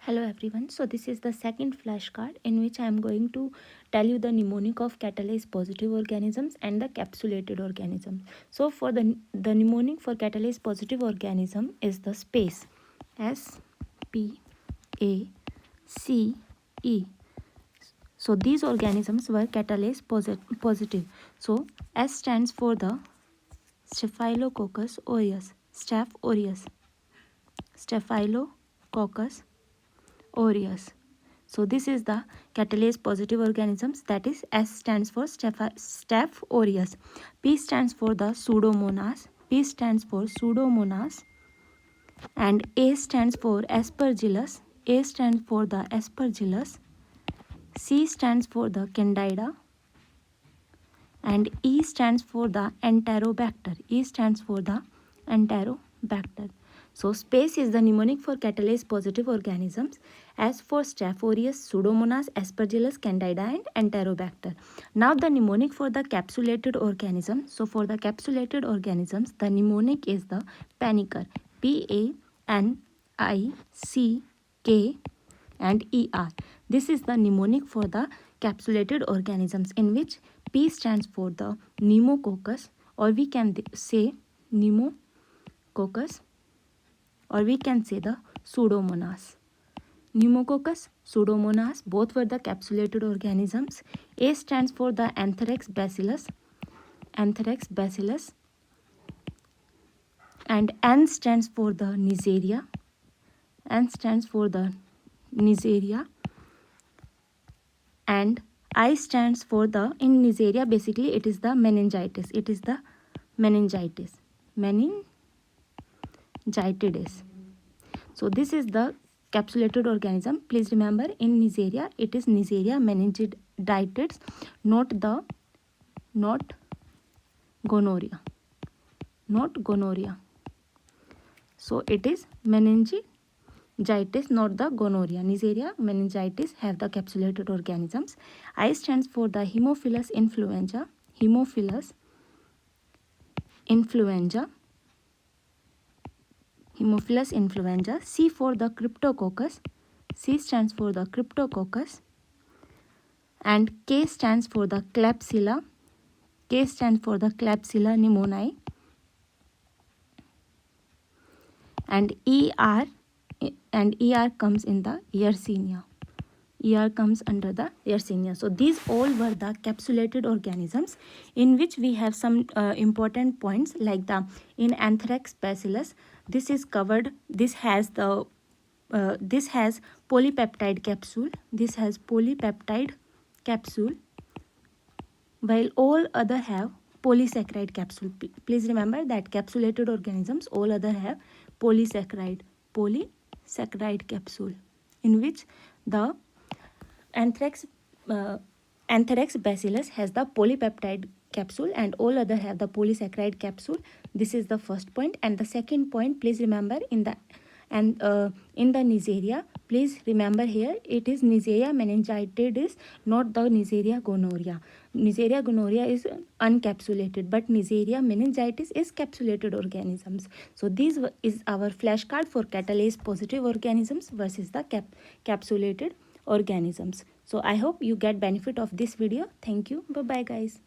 Hello everyone. So this is the second flashcard in which I am going to tell you the mnemonic of catalase positive organisms and the capsulated organisms. So for the mnemonic for catalase positive organism is the space S P A C E. So these organisms were catalase positive. So S stands for the Staphylococcus aureus, Staph aureus, Staphylococcus aureus. So this is the catalase positive organisms, that is S stands for Staph aureus, P stands for the Pseudomonas, and A stands for Aspergillus, C stands for the Candida, and E stands for the Enterobacter, So space is the mnemonic for catalase positive organisms. S for Staph aureus, Pseudomonas, Aspergillus, Candida, and Enterobacter. Now the mnemonic for the capsulated organism. So for the capsulated organisms, the mnemonic is the panicer, P-A-N-I-C-K and E-R. This is the mnemonic for the capsulated organisms, in which P stands for the pneumococcus, or we can say pneumococcus, or we can say the Pseudomonas. Pneumococcus, Pseudomonas, both were the capsulated organisms. A stands for the Anthrax bacillus, and N stands for the Neisseria, and I stands for the, in Neisseria basically it is the meningitis, meningitidis. So this is the capsulated organism. Please remember, in Neisseria it is Neisseria meningitis, not gonorrhea. So it is meningitis, not the gonorrhea. Neisseria, meningitis have the capsulated organisms. I stands for the Haemophilus influenza, C for the Cryptococcus, C stands for the Cryptococcus, and K stands for the Klebsiella, pneumoniae, and ER comes in the Yersinia. Comes under the Yersinia. So these all were the capsulated organisms, in which we have some important points, like the in Anthrax bacillus, this is covered. This has polypeptide capsule. While all other have polysaccharide capsule. Please remember that capsulated organisms all other have polysaccharide capsule, in which the Anthrax bacillus has the polypeptide capsule and all other have the polysaccharide capsule. This is the first point. And the second point, please remember, in the Neisseria, please remember here it is Neisseria meningitis, not the Neisseria gonorrhea. Neisseria gonorrhea is uncapsulated, but Neisseria meningitis is capsulated organisms. So this is our flashcard for catalase positive organisms versus the capsulated organisms. So I hope you get benefit of this video. Thank you. Bye bye guys.